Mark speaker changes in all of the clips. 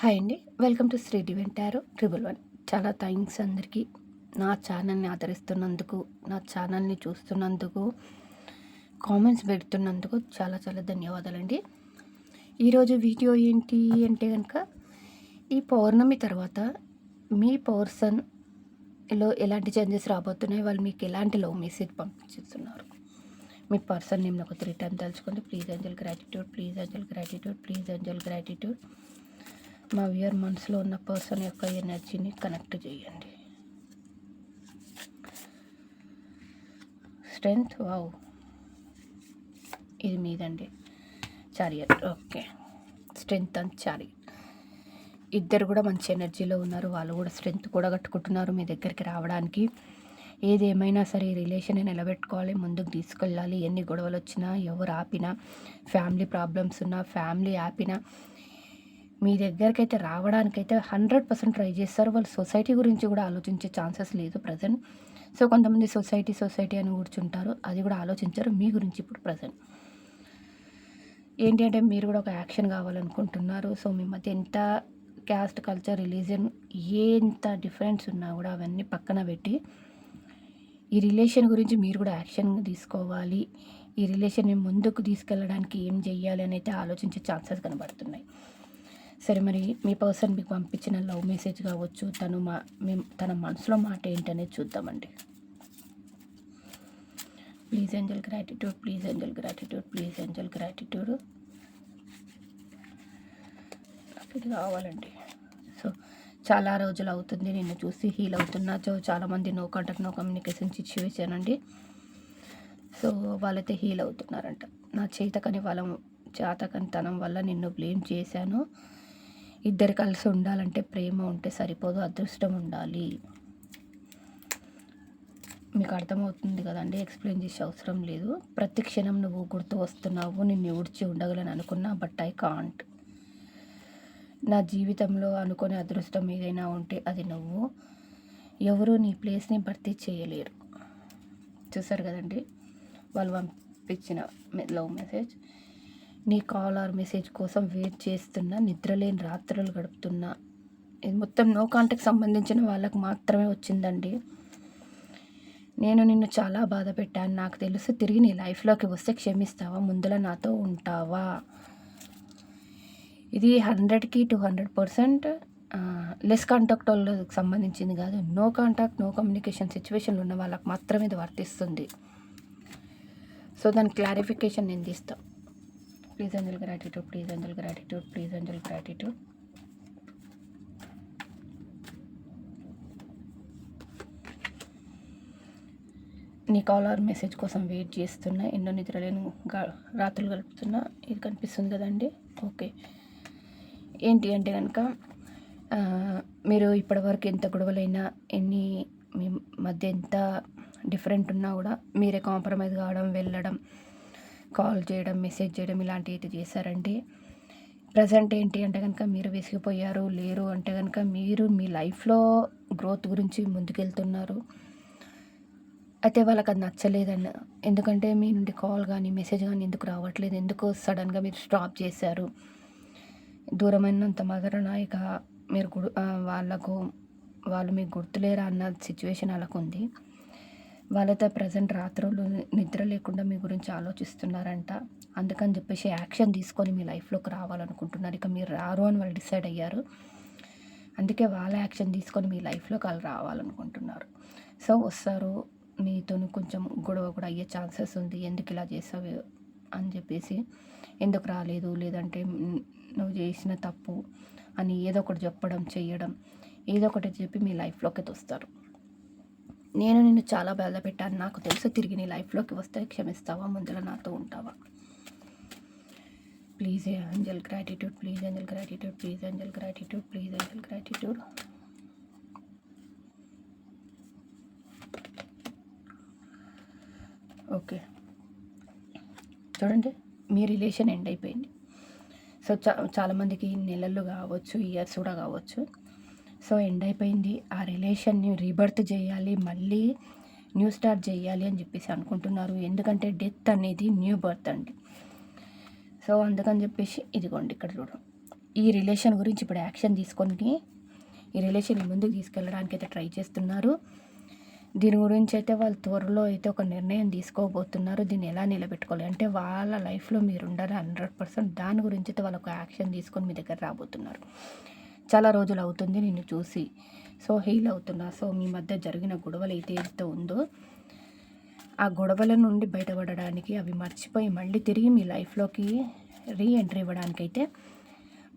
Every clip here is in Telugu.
Speaker 1: హాయ్ అండి. Welcome to Shri divine tarot triple one. చాలా థ్యాంక్స్ అందరికీ నా ఛానల్ని ఆదరిస్తున్నందుకు, నా ఛానల్ని చూస్తున్నందుకు, కామెంట్స్ పెడుతున్నందుకు చాలా చాలా ధన్యవాదాలండి. ఈరోజు వీడియో ఏంటి అంటే కనుక, ఈ పౌర్ణమి తర్వాత మీ పర్సన్లో ఎలాంటి చేంజెస్ రాబోతున్నాయి, వాళ్ళు మీకు ఎలాంటి లవ్ మెసేజ్ పంపిస్తున్నారు. మీ పర్సన్ నేమ్ ఒక 3 టైమ్స్ తలుచుకోండి. Please angel gratitude, please angel gratitude, please angel gratitude. మా వ్యూయర్ మనసులో ఉన్న పర్సన్ యొక్క ఎనర్జీని కనెక్ట్ చేయండి. స్ట్రెంగ్త్, వావ్, ఇది మీదండి. Chariot, okay. Strength and chariot ఇద్దరు కూడా మంచి ఎనర్జీలో ఉన్నారు. వాళ్ళు కూడా స్ట్రెంగ్త్ కూడా కట్టుకుంటున్నారు మీ దగ్గరికి రావడానికి. ఏది ఏమైనా సరే ఈ రిలేషన్ నిలబెట్టుకోవాలి, ముందుకు తీసుకెళ్ళాలి. ఎన్ని గొడవలు వచ్చినా, ఎవరు ఆపినా, ఫ్యామిలీ ప్రాబ్లమ్స్ ఉన్నా, ఫ్యామిలీ ఆపినా మీ దగ్గరికైతే రావడానికైతే 100% ట్రై చేస్తారు. వాళ్ళు సొసైటీ గురించి కూడా ఆలోచించే ఛాన్సెస్ లేదు ప్రజెంట్. సో కొంతమంది సొసైటీ అని కూర్చుంటారు, అది కూడా ఆలోచించారు మీ గురించి ఇప్పుడు ప్రజెంట్. ఏంటి అంటే మీరు కూడా ఒక యాక్షన్ కావాలనుకుంటున్నారు. సో మీ మధ్య ఎంత క్యాస్ట్, కల్చర్, రిలీజియన్ ఎంత డిఫరెన్స్ ఉన్నా కూడా అవన్నీ పక్కన పెట్టి ఈ రిలేషన్ గురించి మీరు కూడా యాక్షన్ తీసుకోవాలి. ఈ రిలేషన్ని ముందుకు తీసుకెళ్ళడానికి ఏం చెయ్యాలి అని అయితే ఆలోచించే ఛాన్సెస్ కనబడుతున్నాయి. సరే, మరి మీ పర్సన్ మీకు పంపించిన లవ్ మెసేజ్ కావచ్చు, తన మనసులో మాట ఏంటనేది చూద్దామండి. Please angel gratitude, please angel gratitude, please angel gratitude. నాకు ఇది కావాలండి. సో చాలా రోజులు అవుతుంది నిన్ను చూసి హీల్ అవుతున్నా. సో చాలామంది no contact, no communication situation అండి. సో వాళ్ళైతే హీల్ అవుతున్నారంట. నా చేతకనితనం వల్ల నిన్ను బ్లేమ్ చేశాను. ఇద్దరు కలిసి ఉండాలంటే ప్రేమ ఉంటే సరిపోదు, అదృష్టం ఉండాలి. మీకు అర్థమవుతుంది కదండి, ఎక్స్ప్లెయిన్ చేసే అవసరం లేదు. ప్రతి క్షణం నువ్వు గుర్తు వస్తున్నావు. నిన్ను ఊడ్చి ఉండగలని అనుకున్నా, బట్ ఐ కాంట్. నా జీవితంలో అనుకునే అదృష్టం ఏదైనా ఉంటే అది నువ్వు. ఎవరు నీ ప్లేస్ని భర్తీ చేయలేరు. చూసారు కదండి వాళ్ళు పంపించిన లవ్ మెసేజ్. నీ కాల్ ఆర్ మెసేజ్ కోసం వెయిట్ చేస్తున్నా, నిద్రలేని రాత్రులు గడుపుతున్నా. ఇది మొత్తం నో కాంటాక్ట్ సంబంధించిన వాళ్ళకు మాత్రమే వచ్చిందండి. నేను నిన్ను చాలా బాధ పెట్టాను, నాకు తెలుసు. తిరిగి నీ లైఫ్లోకి వస్తే క్షమిస్తావా, ముందులా నాతో ఉంటావా? ఇది 100కి 200% లెస్ కాంటాక్ట్ వాళ్ళకి సంబంధించింది కాదు. నో కాంటాక్ట్, నో కమ్యూనికేషన్ సిచ్యువేషన్లో ఉన్న వాళ్ళకి మాత్రమే ఇది వర్తిస్తుంది. సో దాని క్లారిఫికేషన్ నేను తీస్తాను. Please angel gratitude, please angel gratitude, please angel gratitude. నీ కాల్ ఆర్ మెసేజ్ కోసం వెయిట్ చేస్తున్నా, ఎన్నో నిద్రలేని రాత్రులు గడుపుతున్నా. ఇది కనిపిస్తుంది కదండి. ఓకే, ఏంటి అంటే కనుక మీరు ఇప్పటివరకు ఎంత గొడవలైనా, మీ మధ్య ఎంత డిఫరెంట్ ఉన్నా కూడా మీరే కాంప్రమైజ్ కావడం, వెళ్ళడం, కాల్ చేయడం, మెసేజ్ చేయడం ఇలాంటివి అయితే చేశారండి. ప్రజెంట్ ఏంటి అంటే కనుక మీరు విసిగిపోయారు, లేరు అంటే కనుక మీరు మీ లైఫ్లో గ్రోత్ గురించి ముందుకెళ్తున్నారు. అయితే వాళ్ళకి అది నచ్చలేదన్న, ఎందుకంటే మీ నుండి కాల్ కానీ మెసేజ్ కానీ ఎందుకు రావట్లేదు, ఎందుకు సడన్గా మీరు స్టాప్ చేశారు. దూరమైనంత మాత్రాన ఇక మీరు వాళ్ళు మీకు గుర్తులేరా అన్న సిచ్యువేషన్ అలాగ ఉంది. వాళ్ళతో ప్రజెంట్ రాత్రులు నిద్ర లేకుండా మీ గురించి ఆలోచిస్తున్నారంట. అందుకని చెప్పేసి యాక్షన్ తీసుకొని మీ లైఫ్లోకి రావాలనుకుంటున్నారు. ఇక మీరు రారు అని వాళ్ళు డిసైడ్ అయ్యారు. అందుకే వాళ్ళ యాక్షన్ తీసుకొని మీ లైఫ్లోకి వాళ్ళు రావాలనుకుంటున్నారు. సో వస్తారు. మీతో కొంచెం గొడవ కూడా అయ్యే ఛాన్సెస్ ఉంది. ఎందుకు ఇలా చేసావు అని చెప్పేసి, ఎందుకు రాలేదు, లేదంటే నువ్వు చేసిన తప్పు అని ఏదో ఒకటి చెప్పడం, చెయ్యడం, ఏదో ఒకటి చెప్పి మీ లైఫ్లోకి వస్తారు. నేను నిన్ను చాలా బాధ పెట్టాను, నాకు తెలుసు. తిరిగి నీ లైఫ్లోకి వస్తే క్షమిస్తావా, ముందర నాతో ఉంటావా? Please angel gratitude, please angel gratitude, please angel gratitude, please angel gratitude. Okay, చూడండి మీ రిలేషన్ ఎండ్ అయిపోయింది. సో చాలామందికి నెలలు కావచ్చు, ఇయర్స్ కూడా కావచ్చు. సో ఎండ్ అయిపోయింది. ఆ రిలేషన్ని రీబర్త్ చేయాలి, మళ్ళీ న్యూ స్టార్ట్ చేయాలి అని చెప్పేసి అనుకుంటున్నారు. ఎందుకంటే డెత్ అనేది న్యూ బర్త్ అండి. సో అందుకని చెప్పేసి ఇదిగోండి ఇక్కడ చూడు, ఈ రిలేషన్ గురించి ఇప్పుడు యాక్షన్ తీసుకొని ఈ రిలేషన్ని ముందుకు తీసుకెళ్ళడానికి అయితే ట్రై చేస్తున్నారు. దీని గురించి అయితే వాళ్ళు త్వరలో అయితే ఒక నిర్ణయం తీసుకోబోతున్నారు. దీన్ని ఎలా నిలబెట్టుకోవాలి అంటే వాళ్ళ లైఫ్లో మీరు ఉండాలి 100%. దాని గురించి అయితే వాళ్ళు ఒక యాక్షన్ తీసుకొని మీ దగ్గర రాబోతున్నారు. చాలా రోజులు అవుతుంది నిన్ను చూసి, సో హీల్ అవుతున్నా. సో మీ మధ్య జరిగిన గొడవలు ఏదైతే ఉందో ఆ గొడవల నుండి బయటపడడానికి, అవి మర్చిపోయి మళ్ళీ తిరిగి మీ లైఫ్లోకి రీఎంట్రీ ఇవ్వడానికైతే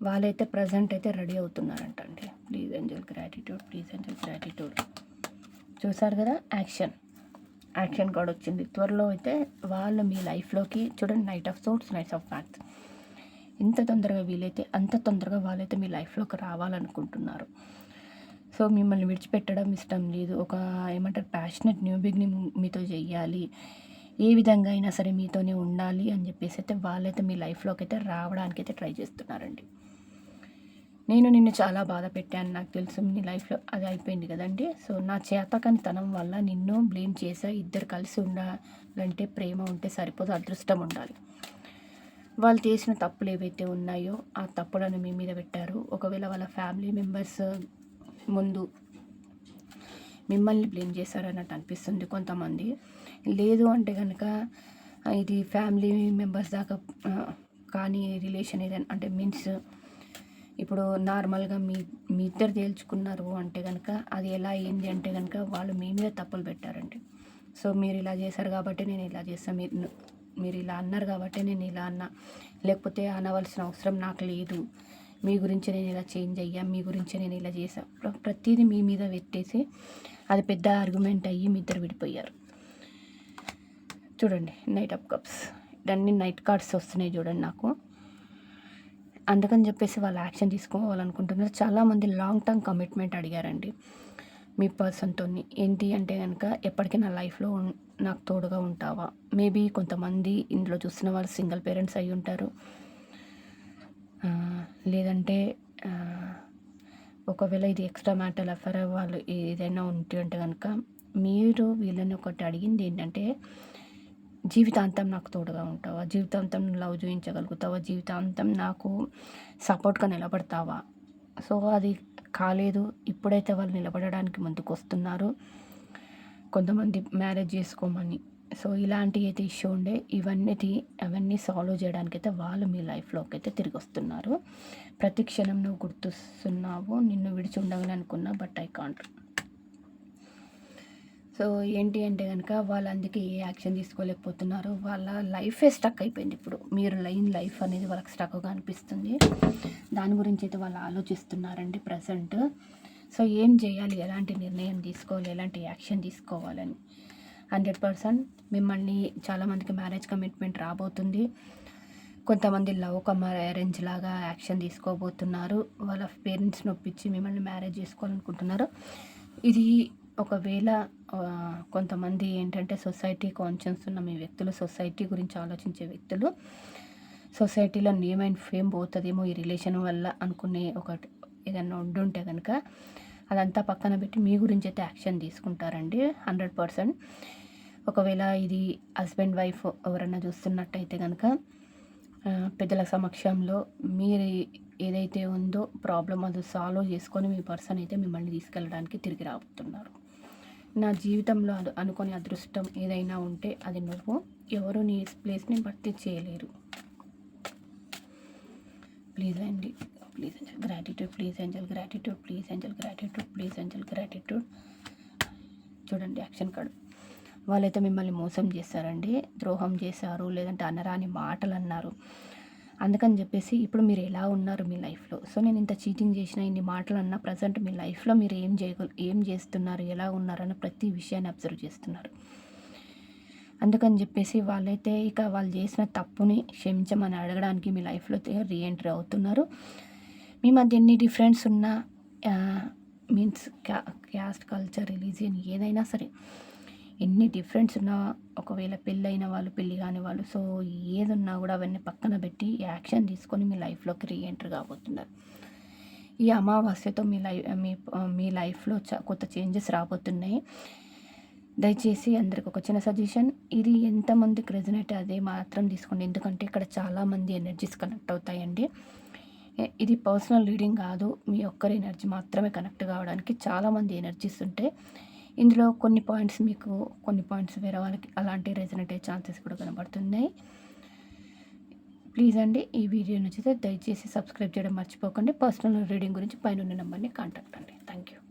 Speaker 1: వాళ్ళైతే ప్రజెంట్ అయితే రెడీ అవుతున్నారంట అండి. Please angel gratitude, please angel gratitude. చూసారు కదా, యాక్షన్ కార్డ్ వచ్చింది. త్వరలో అయితే వాళ్ళు మీ లైఫ్లోకి చూడండి, knight of swords, knight of maths. ఎంత తొందరగా వీలైతే అంత తొందరగా వాళ్ళైతే మీ లైఫ్లోకి రావాలనుకుంటున్నారు. సో మిమ్మల్ని విడిచిపెట్టడం ఇష్టం లేదు. ఒక ఏమంటారు, ప్యాషనెట్ న్యూ బిగినింగ్ మీతో చెయ్యాలి, ఏ విధంగా అయినా సరే మీతోనే ఉండాలి అని చెప్పేసి అయితే వాళ్ళైతే మీ లైఫ్లోకి అయితే రావడానికి అయితే ట్రై చేస్తున్నారండి. నేను నిన్ను చాలా బాధ పెట్టాను, నాకు తెలుసు, నీ లైఫ్లో అది అయిపోయింది కదండి. సో నా చేతకానితనం వల్ల నిన్ను బ్లేమ్ చేసా. ఇద్దరు కలిసి ఉండాలంటే ప్రేమ ఉంటే సరిపోదు, అదృష్టం ఉండాలి. వాళ్ళు చేసిన తప్పులు ఏవైతే ఉన్నాయో ఆ తప్పులను మీ మీద పెట్టారు. ఒకవేళ వాళ్ళ ఫ్యామిలీ మెంబర్స్ ముందు మిమ్మల్ని బ్లేమ్ చేశారన్నట్టు అనిపిస్తుంది కొంతమంది. లేదు అంటే కనుక ఇది ఫ్యామిలీ మెంబర్స్ దాకా కానీ రిలేషన్ ఏదైనా అంటే మీన్స్ ఇప్పుడు నార్మల్గా మీ ఇద్దరు తేల్చుకున్నారు అంటే కనుక అది ఎలా అయింది అంటే కనుక వాళ్ళు మీ మీద తప్పులు పెట్టారండి. సో మీరు ఇలా చేశారు కాబట్టి నేను ఇలా చేస్తాను, మీరు ఇలా అన్నారు కాబట్టి నేను ఇలా అన్నా, లేకపోతే అనవలసిన అవసరం నాకు లేదు, మీ గురించి నేను ఇలా చేంజ్ అయ్యా, మీ గురించి నేను ఇలా చేశాను, ప్రతిదీ మీ మీద పెట్టేసి అది పెద్ద ఆర్గ్యుమెంట్ అయ్యి మీ ఇద్దరు విడిపోయారు. చూడండి, నైట్ ఆఫ్ కప్స్, దాన్ని నైట్ కార్డ్స్ వస్తున్నాయి చూడండి నాకు. అందుకని చెప్పేసి వాళ్ళు యాక్షన్ తీసుకోవాలనుకుంటున్నారు. చాలామంది లాంగ్ టర్మ్ కమిట్మెంట్ అడిగారండి మీ పర్సన్తో. ఏంటి అంటే కనుక ఎప్పటికీ నా లైఫ్లో నాకు తోడుగా ఉంటావా. మేబీ కొంతమంది ఇందులో చూస్తున్న వాళ్ళు సింగిల్ పేరెంట్స్ అయి ఉంటారు, లేదంటే ఒకవేళ ఇది ఎక్స్ట్రా మ్యాటర్ అఫైర్ వాళ్ళు ఏదైనా ఉంటే అంటే కనుక మీరు వీళ్ళని ఒకటి అడిగింది ఏంటంటే, జీవితాంతం నాకు తోడుగా ఉంటావా, జీవితాంతం లవ్ చూపించగలుగుతావా, జీవితాంతం నాకు సపోర్ట్గా నిలబడతావా. సో అది కాలేదు. ఇప్పుడైతే వాళ్ళు నిలబడడానికి ముందుకు వస్తున్నారు, కొంతమంది మ్యారేజ్ చేసుకోమని. సో ఇలాంటివి అయితే ఇష్యూ ఉండే అవన్నీ సాల్వ్ చేయడానికి అయితే వాళ్ళు మీ లైఫ్లోకి అయితే తిరిగి వస్తున్నారు. ప్రతి క్షణం నువ్వు గుర్తుస్తున్నావు, నిన్ను విడిచి ఉండగలను అనుకున్నా, బట్ ఐ కాంట్. సో ఏంటి అంటే కనుక వాళ్ళు అందుకే ఏ యాక్షన్ తీసుకోలేకపోతున్నారు. వాళ్ళ లైఫే స్టక్ అయిపోయింది. ఇప్పుడు మీరు లైఫ్ అనేది వాళ్ళకి స్టక్గా అనిపిస్తుంది. దాని గురించి అయితే వాళ్ళు ఆలోచిస్తున్నారండి ప్రజెంట్. సో ఏం చేయాలి, ఎలాంటి నిర్ణయం తీసుకోవాలి, ఎలాంటి యాక్షన్ తీసుకోవాలని. 100% మిమ్మల్ని చాలామందికి మ్యారేజ్ కమిట్మెంట్ రాబోతుంది. కొంతమంది లవ్ కమ్ అరేంజ్ లాగా యాక్షన్ తీసుకోబోతున్నారు. వాళ్ళ పేరెంట్స్ని ఒప్పించి మిమ్మల్ని మ్యారేజ్ చేసుకోవాలనుకుంటున్నారు. ఇది ఒకవేళ కొంతమంది ఏంటంటే సొసైటీ కాన్షియన్స్ ఉన్న మీ వ్యక్తులు, సొసైటీ గురించి ఆలోచించే వ్యక్తులు, సొసైటీలో నేమ్ అండ్ ఫేమ్ పోతుందేమో ఈ రిలేషన్ వల్ల అనుకునే ఒకటి ఏదన్నా ఉండుంటే కనుక అదంతా పక్కన పెట్టి మీ గురించి అయితే యాక్షన్ తీసుకుంటారండి 100%. ఒకవేళ ఇది హస్బెండ్ వైఫ్ ఎవరైనా చూస్తున్నట్టయితే కనుక పెద్దల సమక్షంలో మీరు ఏదైతే ఉందో ప్రాబ్లం అది సాల్వ్ చేసుకొని మీ పర్సన్ అయితే మిమ్మల్ని తీసుకెళ్ళడానికి తిరిగి రాబోతున్నారు. నా జీవితంలో అది అనుకునే అదృష్టం ఏదైనా ఉంటే అది నువ్వు, ఎవరు నీ ప్లేస్ని భర్తీ చేయలేరు. ప్లీజ్ అండి, please angel gratitude, please angel gratitude, please angel gratitude, please angel gratitude. చూడండి యాక్షన్ కార్డ్. వాళ్ళైతే మిమ్మల్ని మోసం చేశారండి, ద్రోహం చేశారు, లేదంటే అనరాని మాటలు అన్నారు. అందుకని చెప్పేసి ఇప్పుడు మీరు ఎలా ఉన్నారు మీ లైఫ్లో. సో నేను ఇంత చీటింగ్ చేసిన, ఇన్ని మాటలు అన్నా, ప్రజెంట్ మీ లైఫ్లో మీరు ఏం చేస్తున్నారు, ఎలా ఉన్నారన్న ప్రతి విషయాన్ని అబ్జర్వ్ చేస్తున్నారు. అందుకని చెప్పేసి వాళ్ళైతే ఇక వాళ్ళు చేసిన తప్పుని క్షమించమని అడగడానికి మీ లైఫ్లో రీఎంట్రీ అవుతున్నారు. మీ మధ్య ఎన్ని డిఫరెన్స్ ఉన్నా, మీన్స్ క్యాస్ట్, కల్చర్, రిలీజియన్ ఏదైనా సరే, ఎన్ని డిఫరెన్స్ ఉన్నా, ఒకవేళ పెళ్ళైన వాళ్ళు, పెళ్ళి కాని వాళ్ళు, సో ఏదున్నా కూడా అవన్నీ పక్కన పెట్టి యాక్షన్ తీసుకొని మీ లైఫ్లోకి రీఎంట్రీ కాబోతున్నారు. ఈ అమావాస్యతో మీ లైఫ్లో కొత్త చేంజెస్ రాబోతున్నాయి. దయచేసి అందరికి ఒక చిన్న సజెషన్, ఇది ఎంతమందికి రెజనేట్ అదే మాత్రం తీసుకోండి. ఎందుకంటే ఇక్కడ చాలామంది ఎనర్జీస్ కనెక్ట్ అవుతాయండి. ఇది పర్సనల్ రీడింగ్ కాదు. మీ ఒక్కరి ఎనర్జీ మాత్రమే కనెక్ట్ కావడానికి చాలామంది ఎనర్జీస్ ఉంటే ఇందులో కొన్ని పాయింట్స్ మీకు, కొన్ని పాయింట్స్ వేరే వాళ్ళకి అలాంటి రెజొనేట్ అయ్యే ఛాన్సెస్ కూడా కనబడుతున్నాయి. ప్లీజ్ అండి, ఈ వీడియో నచ్చితే దయచేసి సబ్స్క్రైబ్ చేయడం మర్చిపోకండి. పర్సనల్ రీడింగ్ గురించి పైన ఉన్న నెంబర్ని కాంటాక్ట్ అండి. Thank you.